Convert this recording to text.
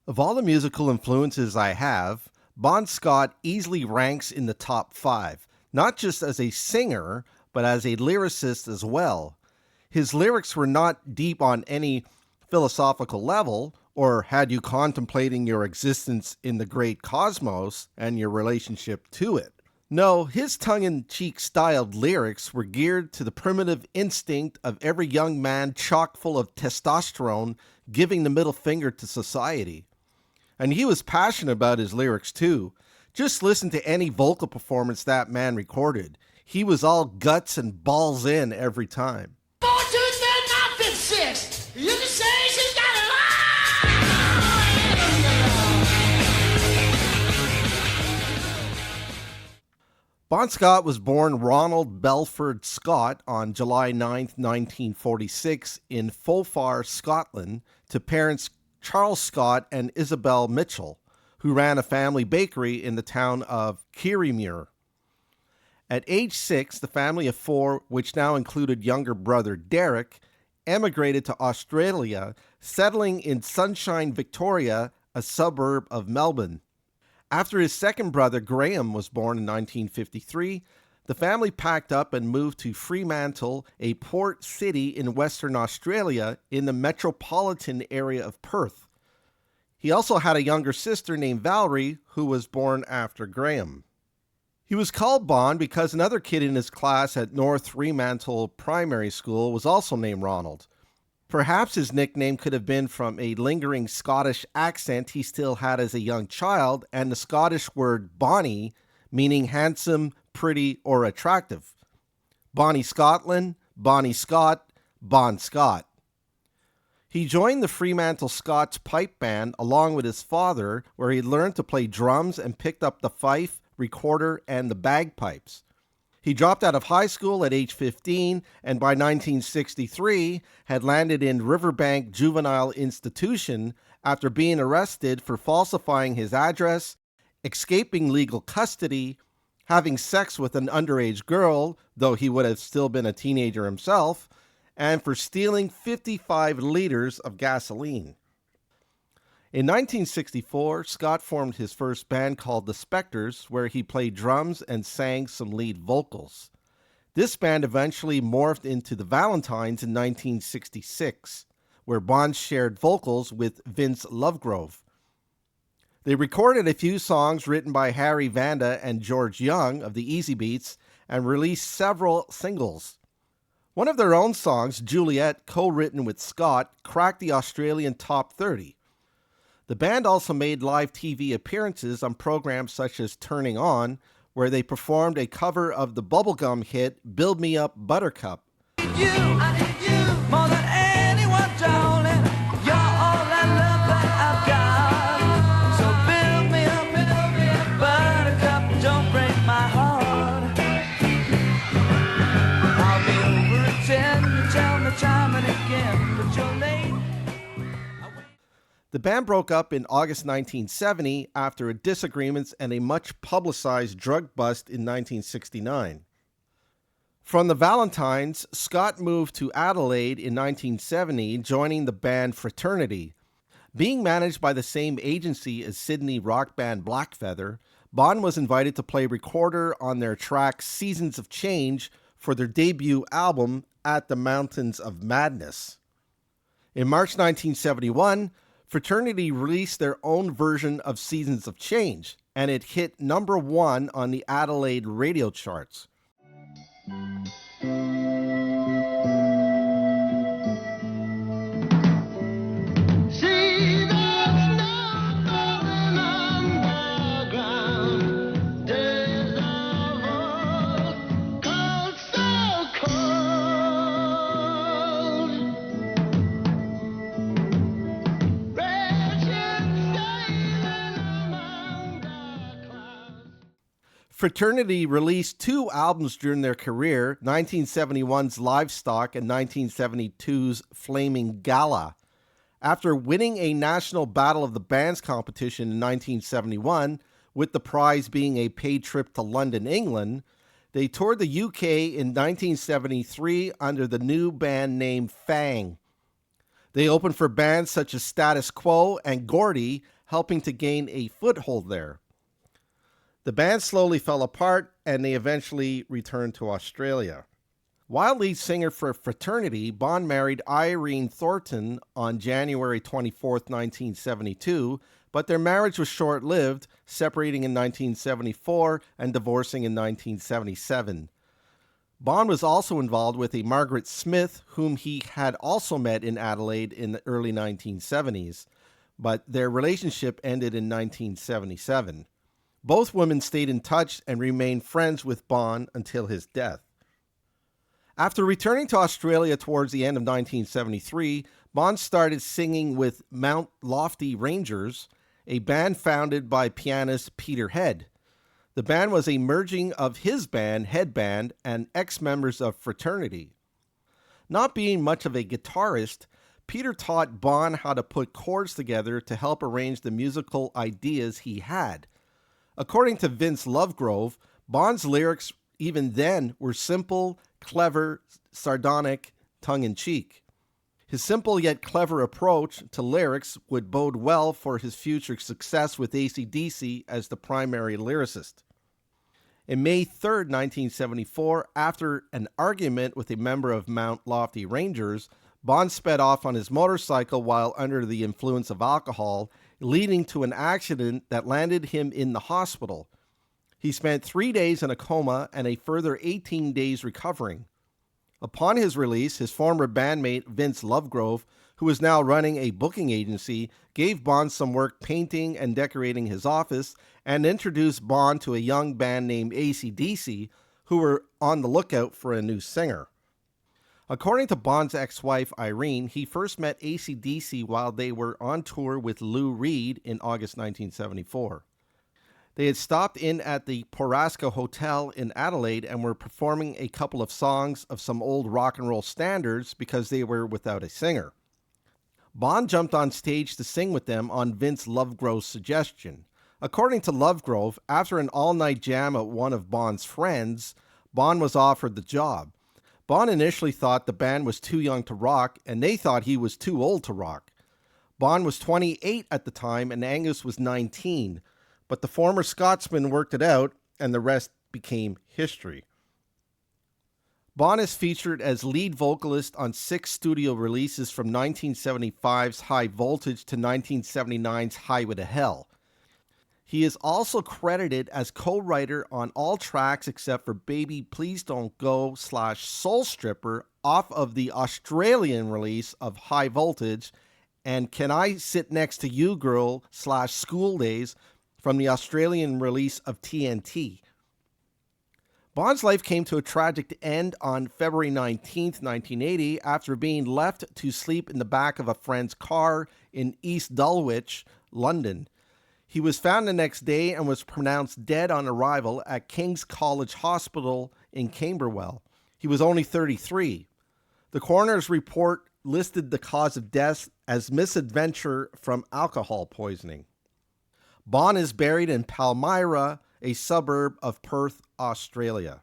Of all the musical influences I have, Bon Scott easily ranks in the top five, not just as a singer, but as a lyricist as well. His lyrics were not deep on any philosophical level, or had you contemplating your existence in the great cosmos and your relationship to it. No, his tongue in cheek styled lyrics were geared to the primitive instinct of every young man chock full of testosterone giving the middle finger to society. And he was passionate about his lyrics too. Just listen to any vocal performance that man recorded. He was all guts and balls in every time. 4, 2, 3, 5, 6. You can say she's got it all. Bon Scott was born Ronald Belford Scott on July 9, 1946 in Fulfar, Scotland, to parents Charles Scott and Isabel Mitchell, who ran a family bakery in the town of Kirriemuir. At age 6, the family of 4, which now included younger brother Derek, emigrated to Australia, settling in Sunshine, Victoria, a suburb of Melbourne. After his second brother Graham was born in 1953, the family packed up and moved to Fremantle, a port city in Western Australia in the metropolitan area of Perth. He also had a younger sister named Valerie, who was born after Graham. He was called Bon because another kid in his class at North Fremantle Primary School was also named Ronald. Perhaps his nickname could have been from a lingering Scottish accent he still had as a young child, and the Scottish word Bonnie, meaning handsome, pretty, or attractive. Bonnie Scotland, Bonnie Scott, Bon Scott. He joined the Fremantle Scots pipe band along with his father, where he learned to play drums and picked up the fife, recorder, and the bagpipes. He dropped out of high school at age 15 and by 1963 had landed in Riverbank Juvenile Institution after being arrested for falsifying his address, escaping legal custody, having sex with an underage girl, though he would have still been a teenager himself, and for stealing 55 liters of gasoline. In 1964, Scott formed his first band called The Spectres, where he played drums and sang some lead vocals. This band eventually morphed into The Valentines in 1966, where Bon shared vocals with Vince Lovegrove. They recorded a few songs written by Harry Vanda and George Young of the Easy Beats and released several singles. One of their own songs, Juliet, co-written with Scott, cracked the Australian top 30. The band also made live TV appearances on programs such as Turning On, where they performed a cover of the bubblegum hit Build Me Up Buttercup. I need you more than anyone, darling. You're all that love that I've got. So build me up, buttercup, don't break my heart. I'll be over at 10, you tell me time and again, but you're late. The band broke up in August 1970 after disagreements and a much publicized drug bust in 1969. From the Valentines, Scott moved to Adelaide in 1970, joining the band Fraternity. Being managed by the same agency as Sydney rock band Blackfeather, Bon was invited to play recorder on their track Seasons of Change for their debut album At the Mountains of Madness. In March 1971, Fraternity released their own version of Seasons of Change, and it hit number 1 on the Adelaide radio charts. Fraternity released 2 albums during their career, 1971's Livestock and 1972's Flaming Gala. After winning a National Battle of the Bands competition in 1971, with the prize being a paid trip to London, England, they toured the UK in 1973 under the new band name Fang. They opened for bands such as Status Quo and Gordy, helping to gain a foothold there. The band slowly fell apart and they eventually returned to Australia. While lead singer for Fraternity, Bon married Irene Thornton on January 24th, 1972, but their marriage was short-lived, separating in 1974 and divorcing in 1977. Bon was also involved with a Margaret Smith, whom he had also met in Adelaide in the early 1970s, but their relationship ended in 1977. Both women stayed in touch and remained friends with Bon until his death. After returning to Australia towards the end of 1973, Bon started singing with Mount Lofty Rangers, a band founded by pianist Peter Head. The band was a merging of his band, Headband, and ex-members of Fraternity. Not being much of a guitarist, Peter taught Bon how to put chords together to help arrange the musical ideas he had. According to Vince Lovegrove, Bon's lyrics even then were simple, clever, sardonic, tongue-in-cheek. His simple yet clever approach to lyrics would bode well for his future success with AC/DC as the primary lyricist. In May 3, 1974, after an argument with a member of Mount Lofty Rangers, Bon sped off on his motorcycle while under the influence of alcohol, leading to an accident that landed him in the hospital. He spent 3 days in a coma and a further 18 days recovering. Upon his release, his former bandmate Vince Lovegrove, who was now running a booking agency, gave Bon some work painting and decorating his office and introduced Bon to a young band named AC/DC, who were on the lookout for a new singer. According to Bon's ex-wife Irene, he first met AC/DC while they were on tour with Lou Reed in August 1974. They had stopped in at the Porasco Hotel in Adelaide and were performing a couple of songs of some old rock and roll standards because they were without a singer. Bon jumped on stage to sing with them on Vince Lovegrove's suggestion. According to Lovegrove, after an all-night jam at one of Bon's friends, Bon was offered the job. Bon initially thought the band was too young to rock, and they thought he was too old to rock. Bon was 28 at the time, and Angus was 19, but the former Scotsman worked it out, and the rest became history. Bon is featured as lead vocalist on 6 studio releases from 1975's High Voltage to 1979's Highway to Hell. He is also credited as co-writer on all tracks except for Baby Please Don't Go /Soul Stripper off of the Australian release of High Voltage and Can I Sit Next to You Girl /School Days from the Australian release of TNT. Bon's life came to a tragic end on February 19, 1980, after being left to sleep in the back of a friend's car in East Dulwich, London. He was found the next day and was pronounced dead on arrival at King's College Hospital in Camberwell. He was only 33. The coroner's report listed the cause of death as misadventure from alcohol poisoning. Bon is buried in Palmyra, a suburb of Perth, Australia.